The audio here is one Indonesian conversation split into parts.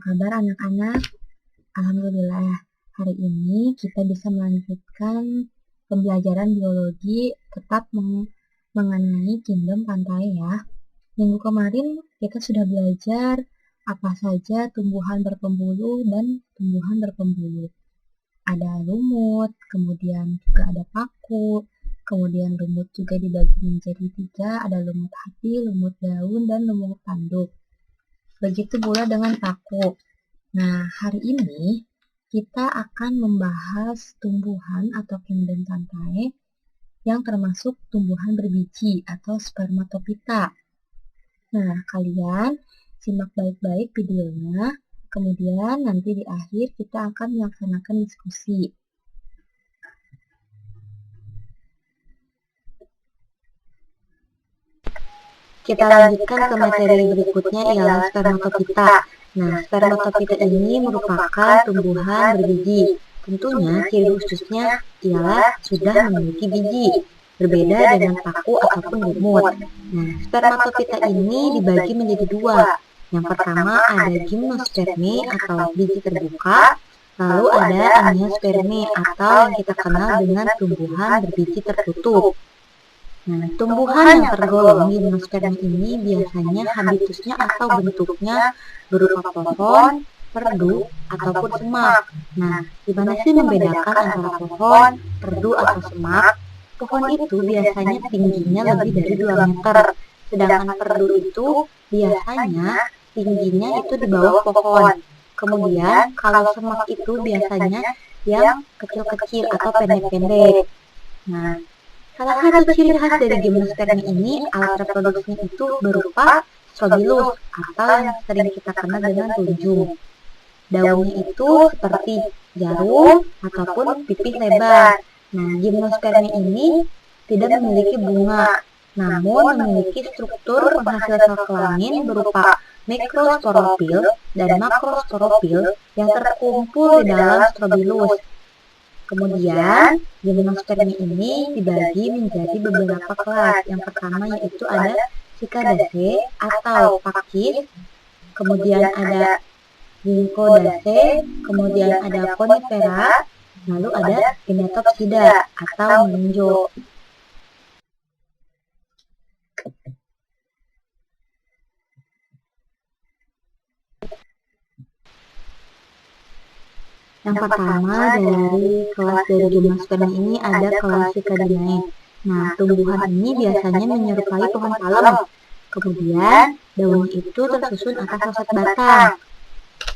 kabar anak-anak? Alhamdulillah, hari ini kita bisa melanjutkan pembelajaran biologi tetap mengenai kingdom pantai ya. Minggu kemarin kita sudah belajar apa saja tumbuhan berpembulu dan tumbuhan berpembulu. Ada lumut, kemudian juga ada paku, kemudian lumut juga dibagi menjadi 3, ada lumut hati, lumut daun, dan lumut tanduk. Begitu pula dengan paku. Nah, hari ini kita akan membahas tumbuhan atau kingdom pantai yang termasuk tumbuhan berbiji atau spermatopita. Nah, kalian simak baik-baik videonya, kemudian nanti di akhir kita akan melaksanakan diskusi. Kita lanjutkan ke materi berikutnya ialah spermatopita. Nah, spermatopita ini merupakan tumbuhan berbiji. Tentunya ciri khususnya ialah sudah memiliki biji, berbeda dengan paku ataupun lumut. Nah, spermatopita ini dibagi menjadi 2. Yang pertama ada gimnosperme atau biji terbuka, lalu ada angiosperme atau yang kita kenal dengan tumbuhan berbiji tertutup. Nah, tumbuhan yang tergolong gimnosperme ini biasanya habitusnya atau bentuknya berupa pohon, perdu, ataupun semak. Nah, gimana sih membedakan antara pohon, perdu, atau semak? Pohon itu biasanya tingginya lebih dari 2 meter, sedangkan perdu itu biasanya tingginya itu di bawah pohon. Kemudian, kalau semak itu biasanya yang kecil-kecil atau pendek-pendek. Nah, salah satu ciri khas dari gimnosperme ini, alat reproduksinya itu berupa strobilus atau yang sering kita kenal dengan tunjung. Daunnya itu seperti jarum ataupun pipih lebar. Nah, gimnosperme ini tidak memiliki bunga, namun memiliki struktur penghasil sel kelamin berupa mikrosporofil dan makrosporofil yang terkumpul di dalam strobilus. Kemudian, gimnosperme ini dibagi menjadi beberapa kelas. Yang pertama yaitu ada Cycadaceae atau pakis, kemudian ada Lycodiaceae, kemudian ada Conifera, lalu ada Genetopsida atau melinjo. Yang pertama dari kelas dari gimnosperme ini ada kelas Cycadinae. Nah, tumbuhan ini biasanya menyerupai pohon palem. Kemudian, daunnya itu tersusun atas roset batang.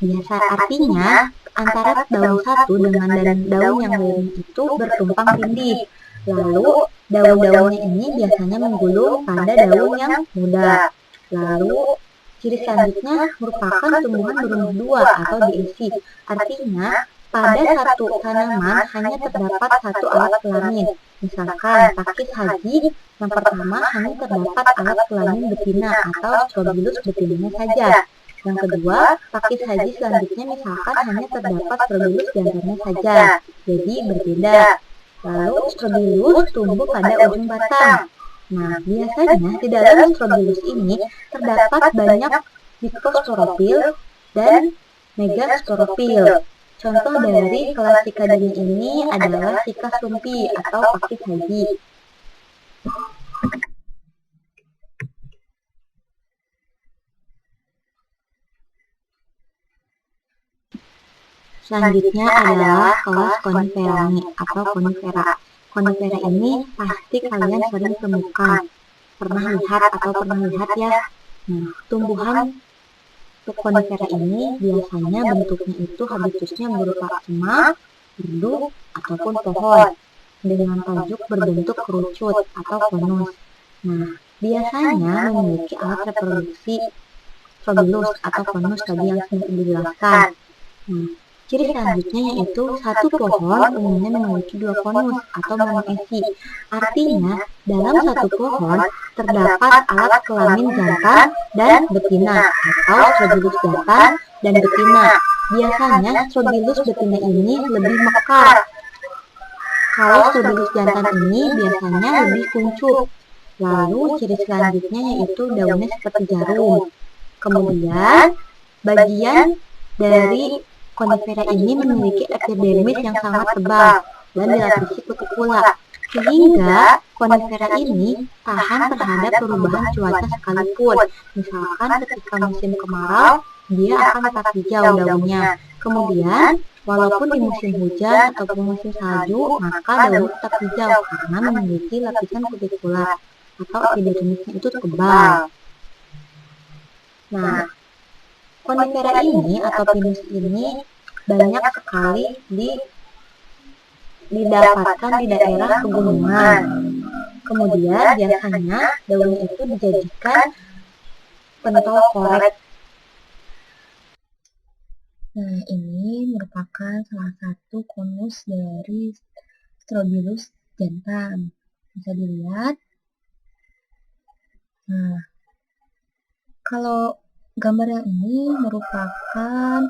Biasa artinya, antara daun satu dengan daun yang lain itu bertumpang tindih. Lalu, daun-daunnya ini biasanya menggulung pada daun yang muda. Lalu, ciri selanjutnya merupakan tumbuhan berumur 2 atau diesi. Artinya, pada satu tanaman hanya terdapat satu alat kelamin. Misalkan pakis haji, yang pertama hanya terdapat alat kelamin betina atau strobilus betinanya saja. Yang kedua, pakis haji selanjutnya misalkan hanya terdapat strobilus jantannya saja. Jadi berbeda. Lalu strobilus tumbuh pada ujung batang. Nah, biasanya di dalam strobilus ini terdapat banyak mikrosporofil dan megasporofil. Contoh dari kelas Cycadinae ini adalah Cycas rumpi atau pakis haji. Selanjutnya adalah kelas Coniferae atau Conifera. Conifera ini pasti kalian sering temukan, pernah lihat ya. Nah, tumbuhan Conifera ini biasanya bentuknya itu habitusnya berupa semak, perdu, ataupun pohon dengan tajuk berbentuk kerucut atau konus. Nah, biasanya memiliki alat reproduksi strobilus atau konus tadi yang sudah dijelaskan. Nah, ciri selanjutnya yaitu satu pohon umumnya memiliki 2 konus atau monoesi. Artinya, dalam satu pohon terdapat alat kelamin jantan dan betina atau strobilus jantan dan betina. Biasanya strobilus betina ini lebih mekar. Kalau strobilus jantan ini biasanya lebih kuncup. Lalu ciri selanjutnya yaitu daunnya seperti jarum. Kemudian, bagian dari konifera ini memiliki epidermis yang sangat tebal dan dilapisi kutikula, sehingga konifera ini tahan terhadap perubahan cuaca sekalipun. Misalkan ketika musim kemarau, dia akan tetap hijau daunnya. Kemudian, walaupun di musim hujan ataupun musim salju, maka daun tetap hijau karena memiliki lapisan kutikula atau epidermisnya itu tebal. Nah, konifera ini atau pinus ini banyak sekali didapatkan di daerah pegunungan. Kemudian biasanya daunnya itu dijadikan pentol korek. Nah, ini merupakan salah satu konus dari Strobilus jantan. Bisa dilihat. Nah, kalau gambar yang ini merupakan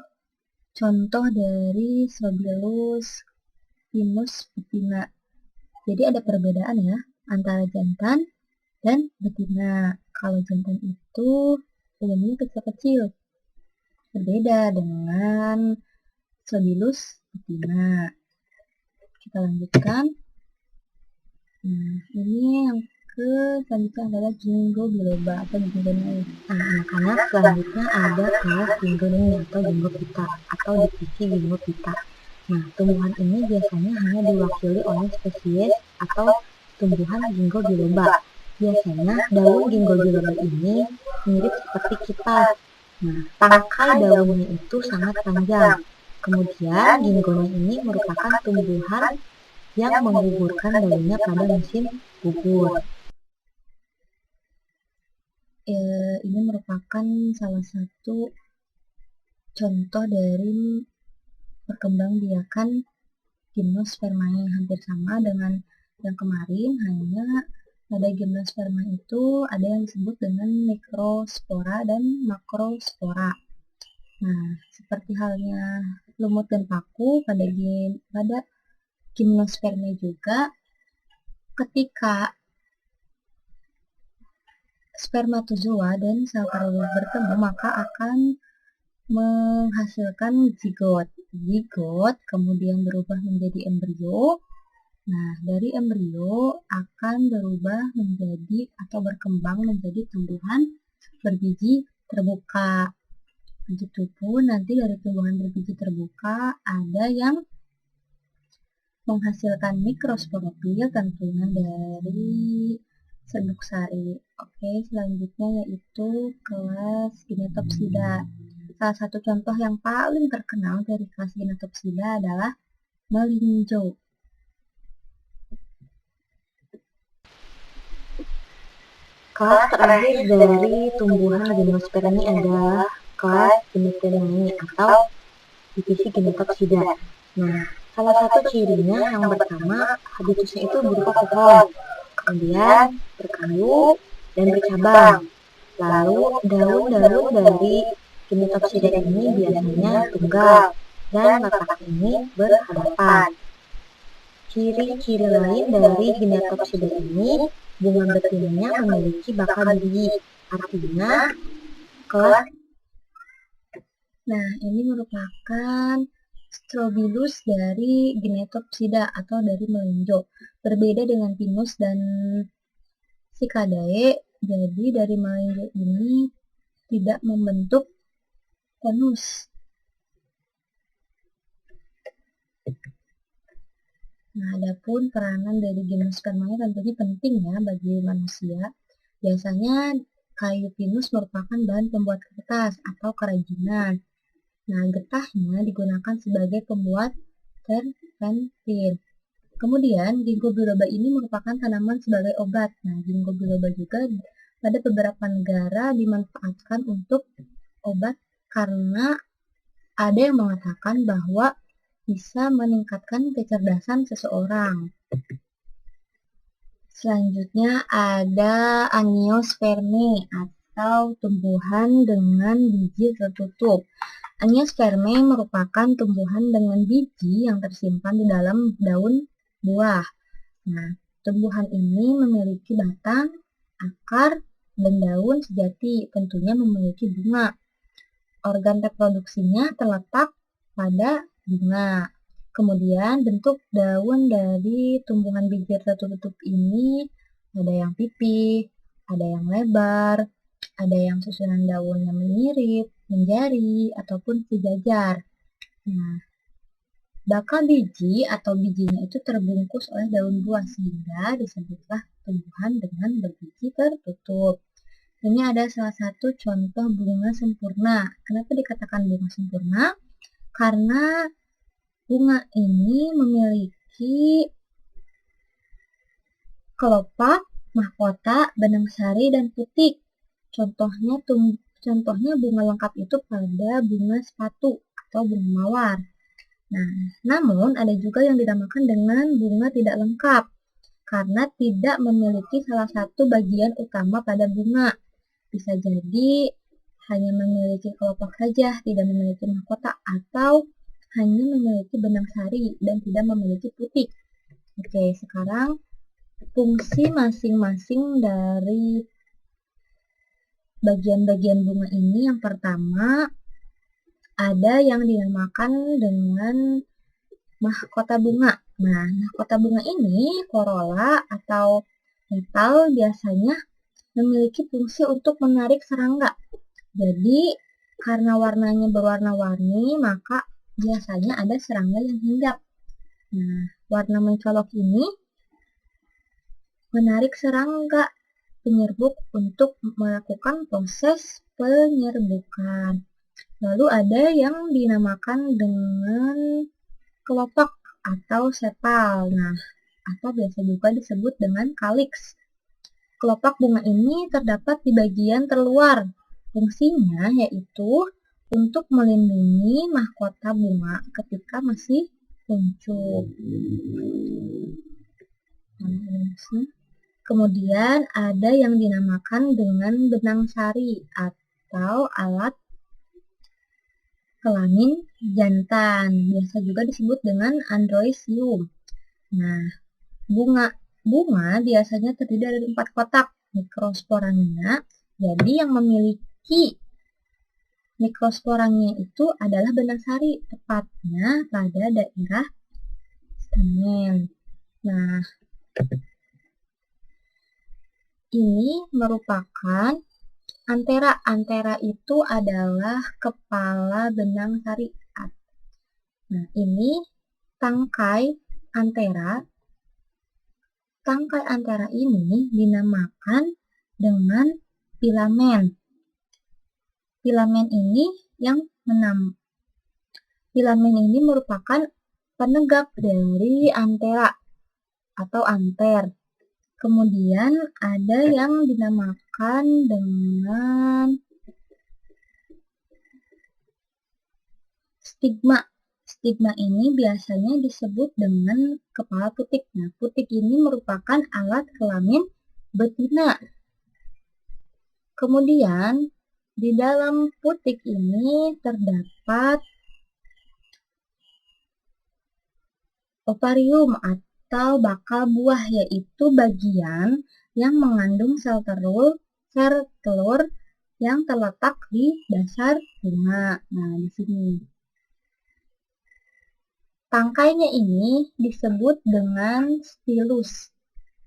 contoh dari Strobilus pinus betina. Jadi ada perbedaan ya antara jantan dan betina. Kalau jantan itu umumnya kecil-kecil, berbeda dengan Strobilus betina. Kita lanjutkan. Nah, ini yang selanjutnya adalah Ginkgo biloba atau Ginkgo biloba. Nah, anak-anak, selanjutnya ada kelas Ginkgo biloba atau Ginkgo pita atau divisi Ginkgo pita. Nah, tumbuhan ini biasanya hanya diwakili oleh spesies atau tumbuhan Ginkgo biloba. Biasanya daun Ginkgo biloba ini mirip seperti kipas. Nah, tangkai daunnya itu sangat panjang. Kemudian ginkgonya ini merupakan tumbuhan yang menggugurkan daunnya pada musim gugur. Ini merupakan salah satu contoh dari perkembangbiakan gimnospermae, hampir sama dengan yang kemarin, hanya pada gimnosperma itu ada yang disebut dengan mikrospora dan makrospora. Nah, seperti halnya lumut dan paku pada gimnosperma juga, ketika spermatozoa dan sel telur bertemu maka akan menghasilkan zigot. Zigot kemudian berubah menjadi embrio. Nah, dari embrio akan berubah menjadi atau berkembang menjadi tumbuhan berbiji terbuka. Begitupun nanti dari tumbuhan berbiji terbuka ada yang menghasilkan mikrosporofil tentunya dari serbuk sari. Oke, selanjutnya yaitu kelas Ginetopsida. Salah satu contoh yang paling terkenal dari kelas Ginetopsida adalah melinjo. Kelas terakhir dari tumbuhan gimnosper ini adalah kelas Ginetopsidae atau divisi Ginetopsida. Nah, salah satu cirinya yang pertama, habitusnya itu berupa pohon, kemudian berkayu dan bercabang. Lalu daun-daun dari Ginetopsida ini biasanya tunggal dan letak ini berhadapan. Ciri-ciri lain dari Ginetopsida ini, bunga betinanya memiliki bakal biji, artinya kelas. Nah, ini merupakan Strobilus dari Ginetopsida atau dari melinjo. Berbeda dengan pinus dan Cicadae, jadi dari melinjo ini tidak membentuk konus. Nah, adapun peranan dari gimnospermae tentunya penting ya bagi manusia. Biasanya kayu pinus merupakan bahan pembuat kertas atau kerajinan. Nah, getahnya digunakan sebagai pembuat terpentin. Kemudian, Ginkgo biloba ini merupakan tanaman sebagai obat. Nah, Ginkgo biloba juga pada beberapa negara dimanfaatkan untuk obat karena ada yang mengatakan bahwa bisa meningkatkan kecerdasan seseorang. Selanjutnya ada Angiospermae atau tumbuhan dengan biji tertutup. Angiospermae merupakan tumbuhan dengan biji yang tersimpan di dalam daun buah. Nah, tumbuhan ini memiliki batang, akar, dan daun sejati, tentunya memiliki bunga. organ reproduksinya terletak pada bunga. Kemudian bentuk daun dari tumbuhan bibir tertutup ini ada yang pipih, ada yang lebar, ada yang susunan daunnya menirip, menjari, ataupun sejajar. Nah, bakal biji atau bijinya itu terbungkus oleh daun buah sehingga disebutlah tumbuhan dengan berbiji tertutup. Ini ada salah satu contoh bunga sempurna. Kenapa dikatakan bunga sempurna? Karena bunga ini memiliki kelopak, mahkota, benang sari, dan putik. Contohnya bunga lengkap itu pada bunga sepatu atau bunga mawar. Nah, namun ada juga yang dinamakan dengan bunga tidak lengkap karena tidak memiliki salah satu bagian utama pada bunga. Bisa jadi hanya memiliki kelopak saja, tidak memiliki mahkota, atau hanya memiliki benang sari dan tidak memiliki putik. Oke, sekarang fungsi masing-masing dari bagian-bagian bunga ini. Yang pertama, ada yang dinamakan dengan mahkota bunga. Nah, mahkota bunga ini, corolla atau petal biasanya memiliki fungsi untuk menarik serangga. Jadi, karena warnanya berwarna-warni, maka biasanya ada serangga yang hinggap. Nah, warna mencolok ini menarik serangga penyerbuk untuk melakukan proses penyerbukan. Lalu ada yang dinamakan dengan kelopak atau sepal. Nah, atau biasa juga disebut dengan kaliks. Kelopak bunga ini terdapat di bagian terluar. Fungsinya yaitu untuk melindungi mahkota bunga ketika masih kuncup. Kemudian ada yang dinamakan dengan benang sari atau alat kelamin jantan. Biasa juga disebut dengan androecium. Nah, bunga biasanya terdiri dari 4 kotak mikrosporangnya. Jadi yang memiliki mikrosporangnya itu adalah benang sari, tepatnya pada daerah stamen. Nah, ini merupakan antera. Antera itu adalah kepala benang sari. Nah, ini tangkai antera. Tangkai antara ini dinamakan dengan filamen. Filamen ini merupakan penegak dari antera atau anter. Kemudian ada yang dinamakan dengan stigma. Stigma ini biasanya disebut dengan kepala putik. Nah, putik ini merupakan alat kelamin betina. Kemudian, di dalam putik ini terdapat ovarium atau bakal buah, yaitu bagian yang mengandung sel telur yang terletak di dasar bunga. Nah, di sini. Tangkainya ini disebut dengan stilus.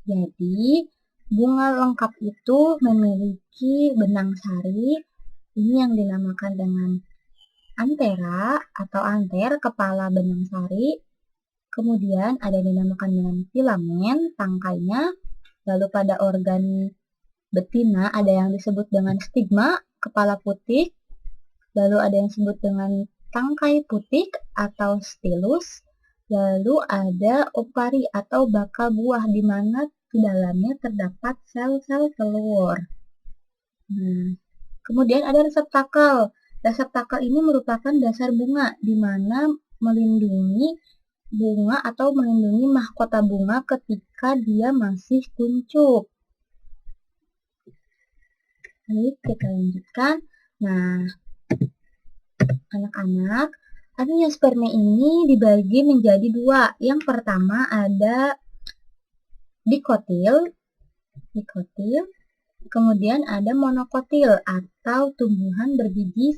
Jadi, bunga lengkap itu memiliki benang sari. Ini yang dinamakan dengan antera atau anter, kepala benang sari. Kemudian ada yang dinamakan dengan filamen, tangkainya. Lalu pada organ betina ada yang disebut dengan stigma, kepala putik. Lalu ada yang disebut dengan tangkai putik atau stilus. Lalu ada ovari atau bakal buah di mana di dalamnya terdapat sel-sel telur. Kemudian ada reseptakel. Reseptakel ini merupakan dasar bunga di mana melindungi bunga atau melindungi mahkota bunga ketika dia masih kuncup. Baik, kita lanjutkan. Nah, anak-anak, angiosperme ini dibagi menjadi 2. Yang pertama ada dikotil, kemudian ada monokotil atau tumbuhan berbiji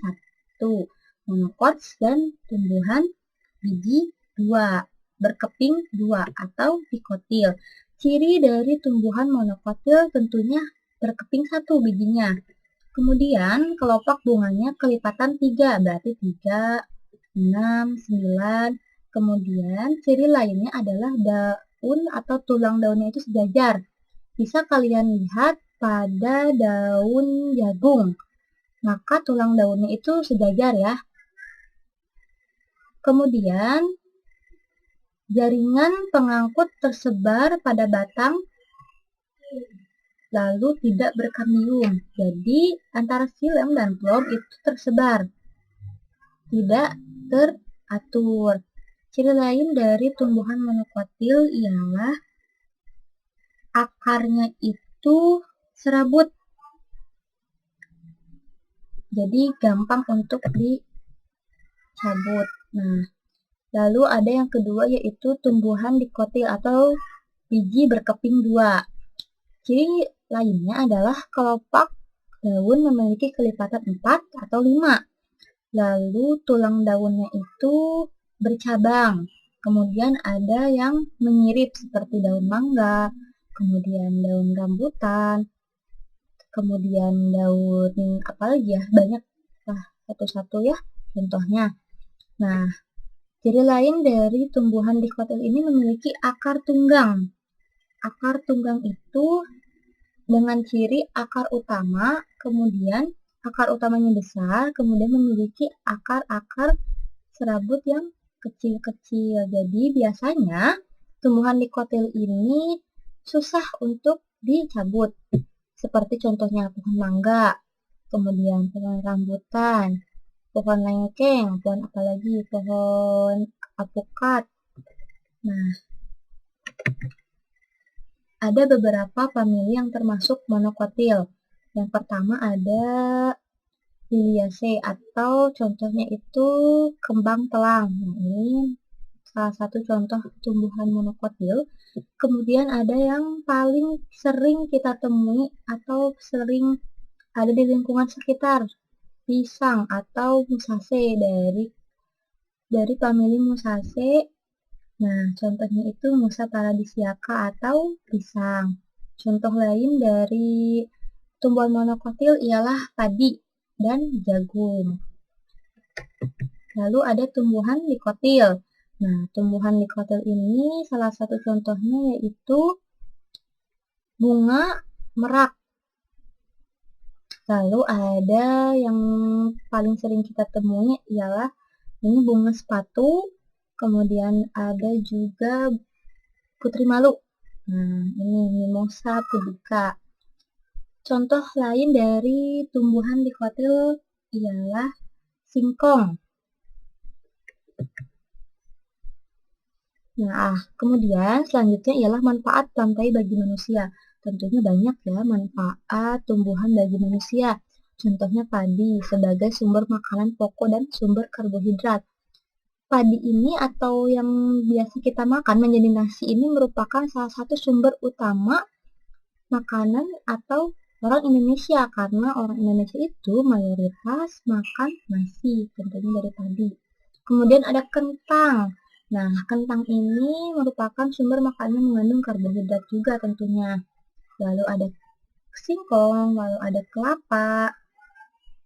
1, monokots dan tumbuhan biji 2, berkeping 2 atau dikotil. Ciri dari tumbuhan monokotil tentunya berkeping 1 bijinya. Kemudian kelopak bunganya kelipatan 3, berarti 3, 6, 9. Kemudian ciri lainnya adalah daun atau tulang daunnya itu sejajar. Bisa kalian lihat pada daun jagung, maka tulang daunnya itu sejajar ya. Kemudian jaringan pengangkut tersebar pada batang lalu tidak berkambium. Jadi antara xilem dan plom itu tersebar, tidak teratur. Ciri lain dari tumbuhan monokotil ialah akarnya itu serabut. Jadi gampang untuk dicabut. Nah, lalu ada yang kedua yaitu tumbuhan dikotil atau biji berkeping 2. Ciri lainnya adalah kelopak daun memiliki kelipatan 4 atau 5. Lalu tulang daunnya itu bercabang. Kemudian ada yang menyirip seperti daun mangga, kemudian daun rambutan, kemudian daun apa lagi ya, banyak lah satu-satu ya contohnya. Nah, ciri lain dari tumbuhan dikotil ini memiliki akar tunggang. Akar tunggang itu dengan ciri akar utama, kemudian akar utamanya besar, kemudian memiliki akar-akar serabut yang kecil-kecil. Jadi biasanya tumbuhan dikotil ini susah untuk dicabut. Seperti contohnya pohon mangga, kemudian pohon rambutan, pohon lengkeng, pohon apalagi, pohon alpukat. Nah, ada beberapa famili yang termasuk monokotil. Yang pertama ada Liliaceae atau contohnya itu kembang telang. Nah, ini salah satu contoh tumbuhan monokotil. Kemudian ada yang paling sering kita temui atau sering ada di lingkungan sekitar, pisang atau Musaceae dari famili Musaceae. Nah, contohnya itu Musa paradisiaca atau pisang. Contoh lain dari tumbuhan monokotil ialah padi dan jagung. Lalu ada tumbuhan dikotil. Nah, tumbuhan dikotil ini salah satu contohnya yaitu bunga merak. Lalu ada yang paling sering kita temui ialah ini bunga sepatu. Kemudian ada juga putri malu. Nah, ini Mimosa pudica. Contoh lain dari tumbuhan dikotil ialah singkong. Nah, kemudian selanjutnya ialah manfaat rantai bagi manusia. Tentunya banyak ya manfaat tumbuhan bagi manusia. Contohnya padi sebagai sumber makanan pokok dan sumber karbohidrat. Padi ini atau yang biasa kita makan menjadi nasi ini merupakan salah satu sumber utama makanan atau orang Indonesia, karena orang Indonesia itu mayoritas makan nasi, tentunya dari padi. Kemudian ada kentang. Nah, kentang ini merupakan sumber makanan yang mengandung karbohidrat juga tentunya. Lalu ada singkong, lalu ada kelapa,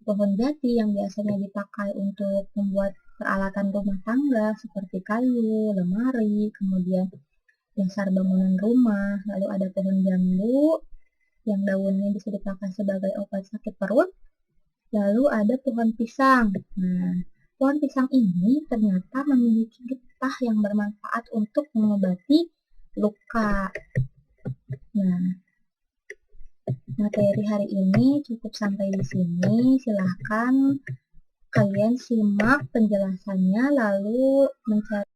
pohon jati yang biasanya dipakai untuk membuat peralatan rumah tangga seperti kayu, lemari, kemudian dasar bangunan rumah. Lalu ada pohon jambu yang daunnya bisa dipakai sebagai obat sakit perut. Lalu ada pohon pisang. Nah, pohon pisang ini ternyata memiliki getah yang bermanfaat untuk mengobati luka. Nah, materi hari ini cukup sampai di sini. Silahkan kalian simak penjelasannya lalu mencari